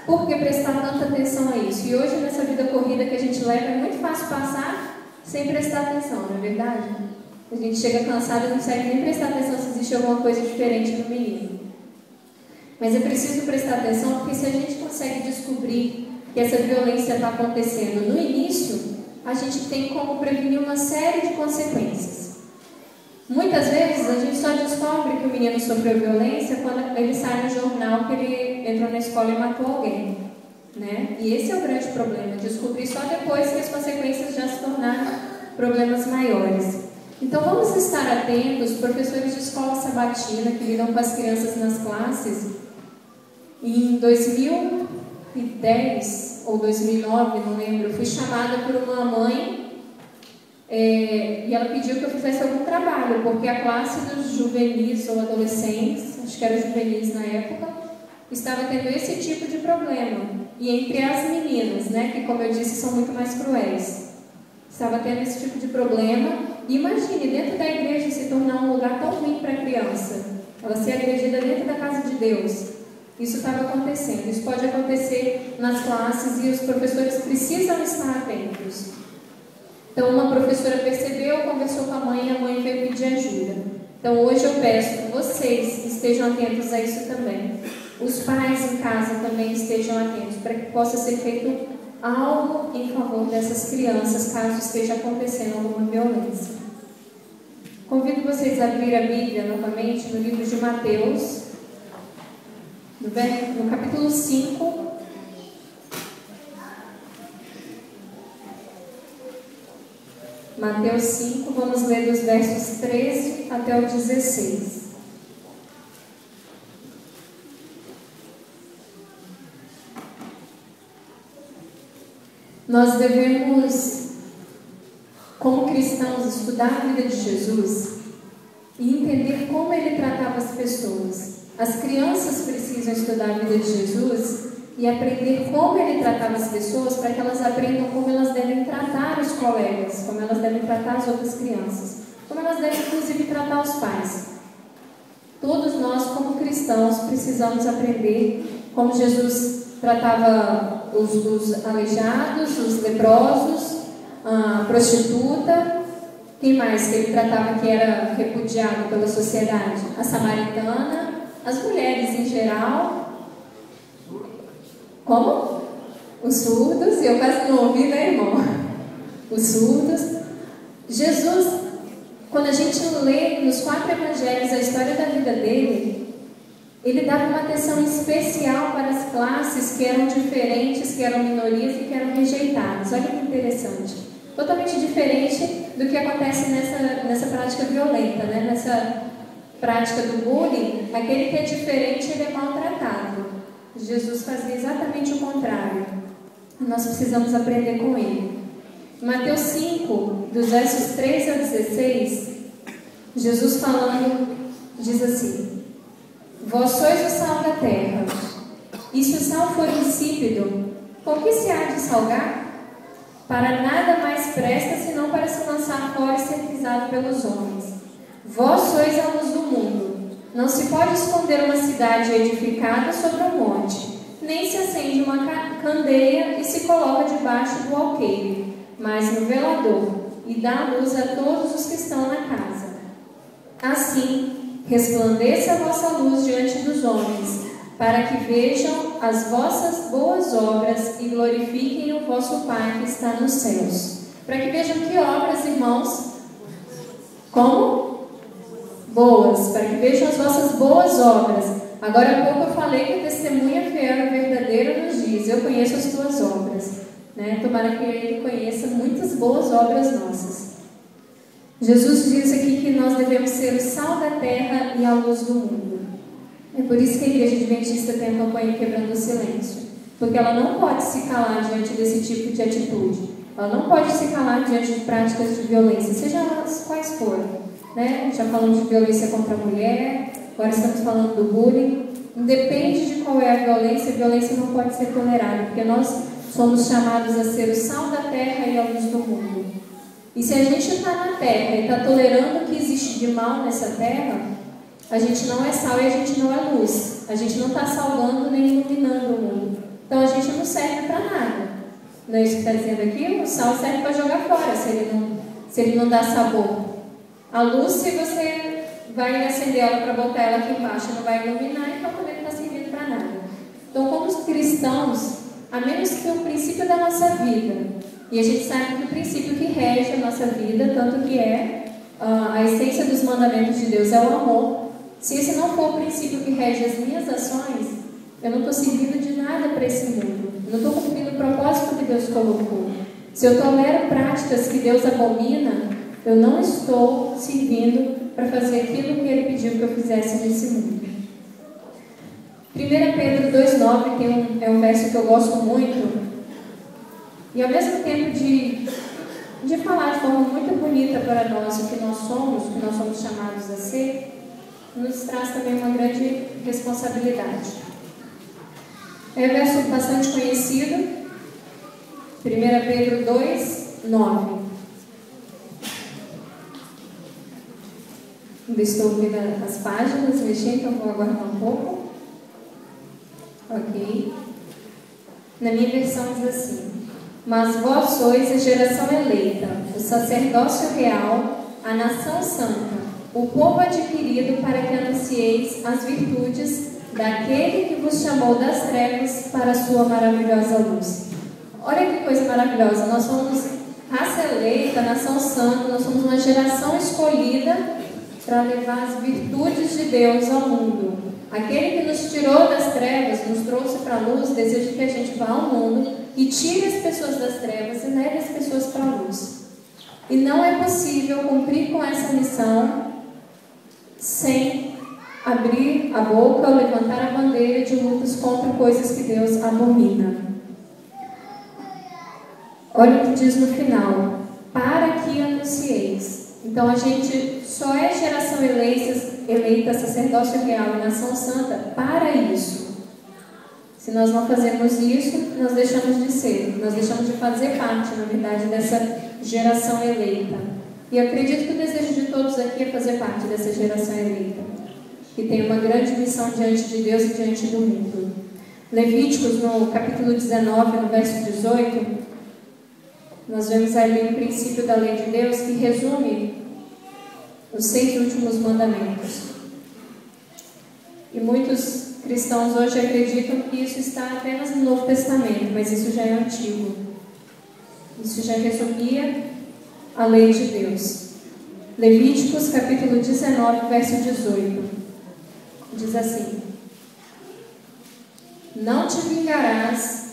Por que prestar tanta atenção a isso? E hoje, nessa vida corrida que a gente leva, é muito fácil passar sem prestar atenção, não é verdade? A gente chega cansado e não consegue nem prestar atenção se existe alguma coisa diferente no menino. Mas é preciso prestar atenção, porque se a gente consegue descobrir que essa violência está acontecendo no início, a gente tem como prevenir uma série de consequências. Muitas vezes a gente só descobre que o menino sofreu violência quando ele sai no jornal que ele entrou na escola e matou alguém, né? E esse é o grande problema, descobrir só depois que as consequências já se tornaram problemas maiores. Então vamos estar atentos, professores de escola sabatina que lidam com as crianças nas classes. Em 2010 ou 2009, não lembro, eu fui chamada por uma mãe e ela pediu que eu fizesse algum trabalho, porque a classe dos juvenis ou adolescentes, acho que era juvenis na época, estava tendo esse tipo de problema. E entre as meninas, né, que como eu disse são muito mais cruéis, estava tendo esse tipo de problema. E imagine, dentro da igreja se tornar um lugar tão ruim para a criança, ela ser agredida dentro da casa de Deus. Isso estava acontecendo, isso pode acontecer nas classes e os professores precisam estar atentos. Então uma professora percebeu, conversou com a mãe e a mãe veio pedir ajuda. Então hoje eu peço que vocês estejam atentos a isso também. Os pais em casa também estejam atentos para que possa ser feito algo em favor dessas crianças, caso esteja acontecendo alguma violência. Convido vocês a abrir a Bíblia novamente no livro de Mateus, no capítulo 5, Mateus 5, vamos ler dos versos 13 até o 16. Nós devemos, como cristãos, estudar a vida de Jesus e entender como ele tratava as pessoas. As crianças precisam estudar a vida de Jesus e aprender como ele tratava as pessoas para que elas aprendam como elas devem tratar os colegas, como elas devem tratar as outras crianças, como elas devem, inclusive, tratar os pais. Todos nós, como cristãos, precisamos aprender como Jesus tratava os aleijados, os leprosos, a prostituta, quem mais que ele tratava que era repudiado pela sociedade? A samaritana, as mulheres em geral. Como? Os surdos, eu quase não ouvi, né, irmão? Os surdos. Jesus, quando a gente lê nos 4 evangelhos a história da vida dele, ele dava uma atenção especial para as classes que eram diferentes, que eram minorias e que eram rejeitadas. Olha que interessante. Totalmente diferente do que acontece nessa prática violenta, né? Nessa prática do bullying, aquele que é diferente, ele é maltratado. Jesus fazia exatamente o contrário. Nós precisamos aprender com ele. Em Mateus 5, dos versos 3 a 16, Jesus falando, diz assim: Vós sois o sal da terra, e se o sal for insípido, com que se há de salgar? Para nada mais presta, senão para se lançar fora e ser pisado pelos homens. Vós sois a luz do mundo. Não se pode esconder uma cidade edificada sobre um monte, nem se acende uma candeia e se coloca debaixo do alqueire, mas no velador, e dá luz a todos os que estão na casa. Assim, resplandeça a vossa luz diante dos homens, para que vejam as vossas boas obras e glorifiquem o vosso Pai que está nos céus. Para que vejam que obras, irmãos? Como? Boas, para que vejam as vossas boas obras. Agora há pouco eu falei que a testemunha fiel e verdadeira nos diz: eu conheço as tuas obras, né? Tomara que ele conheça muitas boas obras nossas. Jesus diz aqui que nós devemos ser o sal da terra e a luz do mundo. É por isso que a Igreja Adventista tem a campanha Quebrando o Silêncio, porque ela não pode se calar diante desse tipo de atitude. Ela não pode se calar diante de práticas de violência, seja elas quais forem. Né? Já falamos de violência contra a mulher, agora estamos falando do bullying. Independe de qual é a violência não pode ser tolerada, porque nós somos chamados a ser o sal da terra e a luz do mundo. E se a gente está na terra e está tolerando o que existe de mal nessa terra, a gente não é sal e a gente não é luz. A gente não está salvando nem iluminando o mundo. Então a Não é isso que está dizendo aqui? O sal serve para jogar fora, se ele não dá sabor. A luz, se você vai acender ela para botar ela aqui embaixo, não vai iluminar, então também não está servindo para nada. Então, como os cristãos, a menos que o princípio da nossa vida, e a gente sabe que o princípio que rege a nossa vida, tanto que é a essência dos mandamentos de Deus é o amor. Se esse não for o princípio que rege as minhas ações, eu não estou servindo de nada para esse mundo. Eu não estou cumprindo o propósito que Deus colocou. Se eu tolero práticas que Deus abomina, eu não estou servindo para fazer aquilo que Ele pediu que eu fizesse nesse mundo. 1 Pedro 2,9 é um verso que eu gosto muito. E ao mesmo tempo de falar de forma muito bonita para nós o que nós somos chamados a ser, nos traz também uma grande responsabilidade. É um verso bastante conhecido, 1 Pedro 2,9. Ainda estou ouvindo as páginas, mexendo, então vou aguardar um pouco. Ok. Na minha versão diz assim: mas vós sois a geração eleita, o sacerdócio real, a nação santa, o povo adquirido para que anuncieis as virtudes daquele que vos chamou das trevas para a sua maravilhosa luz. Olha que coisa maravilhosa, nós somos raça eleita, nação santa, nós somos uma geração escolhida para levar as virtudes de Deus ao mundo. Aquele que nos tirou das trevas, nos trouxe para a luz, deseja que a gente vá ao mundo e tire as pessoas das trevas e leve as pessoas para a luz. E não é possível cumprir com essa missão sem abrir a boca ou levantar a bandeira de lutas contra coisas que Deus abomina. Olha o que diz no final: para que anuncieis. Então a gente só é geração eleita, sacerdócio real e nação santa para isso. Se nós não fazemos isso, nós deixamos de ser, nós deixamos de fazer parte, na verdade, dessa geração eleita. E acredito que o desejo de todos aqui é fazer parte dessa geração eleita, que tem uma grande missão diante de Deus e diante do mundo. Levíticos, no capítulo 19, no verso 18, nós vemos ali o princípio da lei de Deus que resume os 6 últimos mandamentos. E muitos cristãos hoje acreditam que isso está apenas no Novo Testamento, mas isso já é antigo. Isso já resumia a lei de Deus. Levíticos capítulo 19, verso 18. Diz assim: não te vingarás,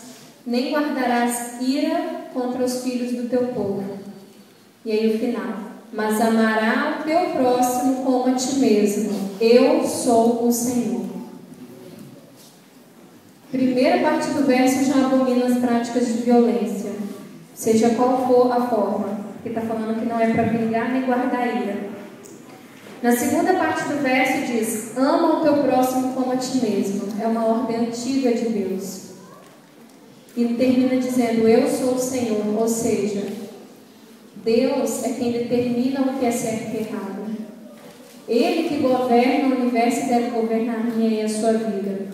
nem guardarás ira contra os filhos do teu povo. E aí o final: mas amará o teu próximo como a ti mesmo. Eu sou o Senhor. Primeira parte do verso já abomina as práticas de violência, seja qual for a forma, que está falando que não é para vingar nem guardar ira. Na segunda parte do verso diz: ama o teu próximo como a ti mesmo. É uma ordem antiga de Deus. E termina dizendo: eu sou o Senhor, ou seja, Deus é quem determina o que é certo e errado. Ele que governa o universo deve governar a minha e a sua vida.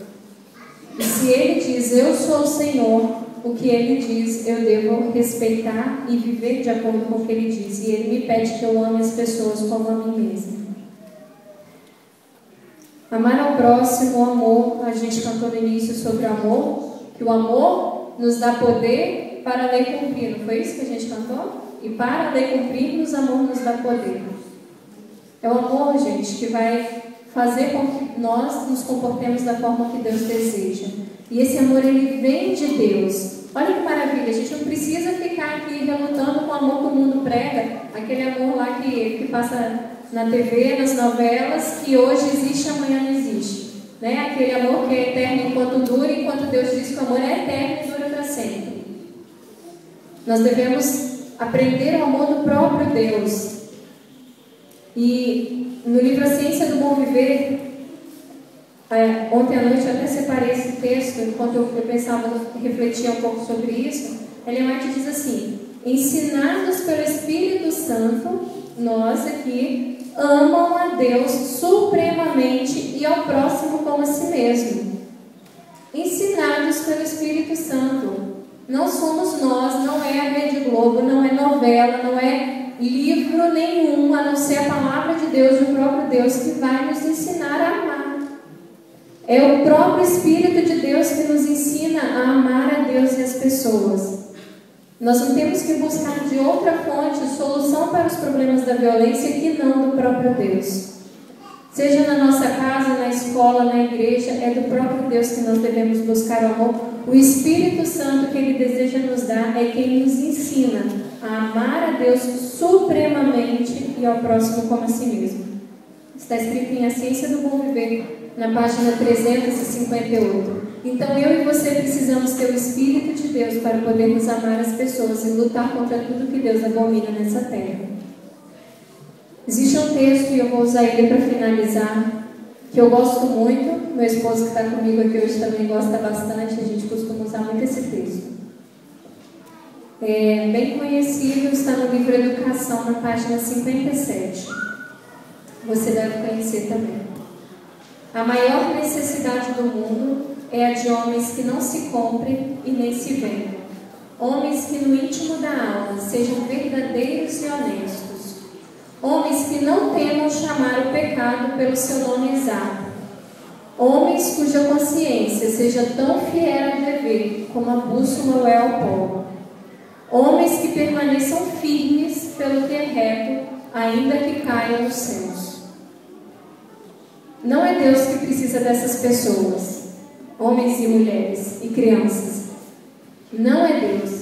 E se Ele diz, eu sou o Senhor, o que Ele diz, eu devo respeitar e viver de acordo com o que Ele diz. E Ele me pede que eu ame as pessoas como a mim mesma. Amar ao próximo, o amor, a gente cantou no início sobre o amor, que o amor nos dá poder para a lei cumprir. Não foi isso que a gente cantou? E para a lei cumprir-nos, amor nos dá poder. É o amor, gente, que vai fazer com que nós nos comportemos da forma que Deus deseja. E esse amor, ele vem de Deus. Olha que maravilha, a gente não precisa ficar aqui relutando com o amor que o mundo prega, aquele amor lá que passa na TV, nas novelas, que hoje existe, amanhã não existe. Né? Aquele amor que é eterno enquanto dura, enquanto Deus diz que o amor é eterno e dura para sempre. Nós devemos aprender o amor do próprio Deus. E no livro A Ciência do Bom Viver, ontem à noite eu até separei esse texto, enquanto eu pensava, refletia um pouco sobre isso. Ellen White diz assim: ensinados pelo Espírito Santo, nós aqui amam a Deus supremamente e ao próximo como a si mesmo. Ensinados pelo Espírito Santo. Não somos nós, não é a Rede Globo, não é novela, não é livro nenhum, a não ser a palavra de Deus, o próprio Deus, que vai nos ensinar a amar. É o próprio Espírito de Deus que nos ensina a amar a Deus e as pessoas. Nós não temos que buscar de outra fonte solução para os problemas da violência que não do próprio Deus. Seja na nossa casa, na escola, na igreja, é do próprio Deus que nós devemos buscar o amor. O Espírito Santo que Ele deseja nos dar é quem nos ensina a amar a Deus supremamente e ao próximo como a si mesmo. Está escrito em A Ciência do Bom Viver, na página 358. Então eu e você precisamos ter o Espírito de Deus para podermos amar as pessoas e lutar contra tudo que Deus abomina nessa terra. Existe um texto, e eu vou usar ele para finalizar, que eu gosto muito. Meu esposo que está comigo aqui hoje também gosta bastante, a gente costuma usar muito esse texto. É bem conhecido, está no livro Educação, na página 57. Você deve conhecer também. A maior necessidade do mundo é a de homens que não se comprem e nem se vendam. Homens que no íntimo da alma sejam verdadeiros e honestos. Homens que não temam chamar o pecado pelo seu nome exato. Homens cuja consciência seja tão fiel ao dever como a bússola é ao pó. Homens que permaneçam firmes pelo que é reto, ainda que caiam nos céus. Não é Deus que precisa dessas pessoas, homens e mulheres e crianças. Não é Deus.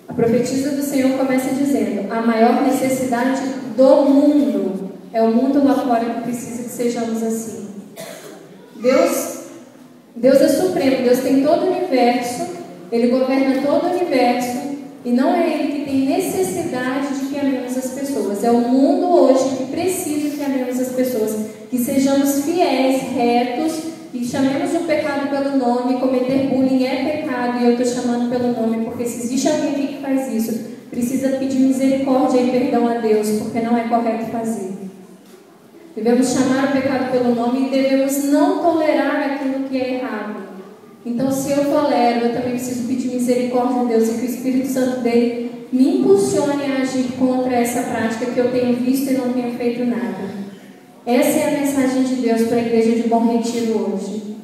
A profetisa do Senhor começa dizendo: a maior necessidade do mundo é o mundo lá fora que precisa que sejamos assim. Deus é supremo, Deus tem todo o universo, Ele governa todo o universo, e não é Ele que tem necessidade de que amemos as pessoas. É o mundo hoje que precisa que amemos as pessoas, que sejamos fiéis, retos, e chamemos o pecado pelo nome. Cometer bullying é pecado, e eu estou chamando pelo nome, porque se existe alguém aqui que faz isso, precisa pedir misericórdia e perdão a Deus, porque não é correto fazer. Devemos chamar o pecado pelo nome e devemos não tolerar aquilo que é errado. Então, se eu tolero, eu também preciso pedir misericórdia a Deus e que o Espírito Santo dele me impulsione a agir contra essa prática que eu tenho visto e não tenho feito nada. Essa é a mensagem de Deus para a Igreja de Bom Retiro hoje.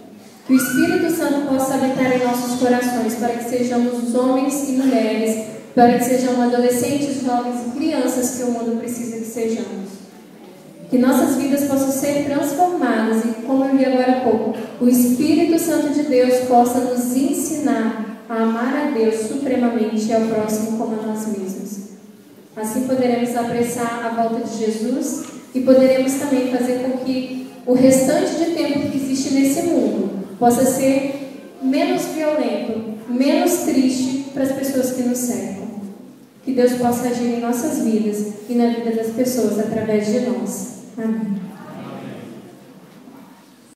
Que o Espírito Santo possa habitar em nossos corações, para que sejamos homens e mulheres, para que sejamos adolescentes, jovens e crianças que o mundo precisa que sejamos. Que nossas vidas possam ser transformadas e, como eu li agora há pouco, o Espírito Santo de Deus possa nos ensinar a amar a Deus supremamente e ao próximo como a nós mesmos. Assim poderemos apressar a volta de Jesus e poderemos também fazer com que o restante de tempo que existe nesse mundo possa ser menos violento, menos triste para as pessoas que nos cercam. Que Deus possa agir em nossas vidas e na vida das pessoas através de nós. Amém.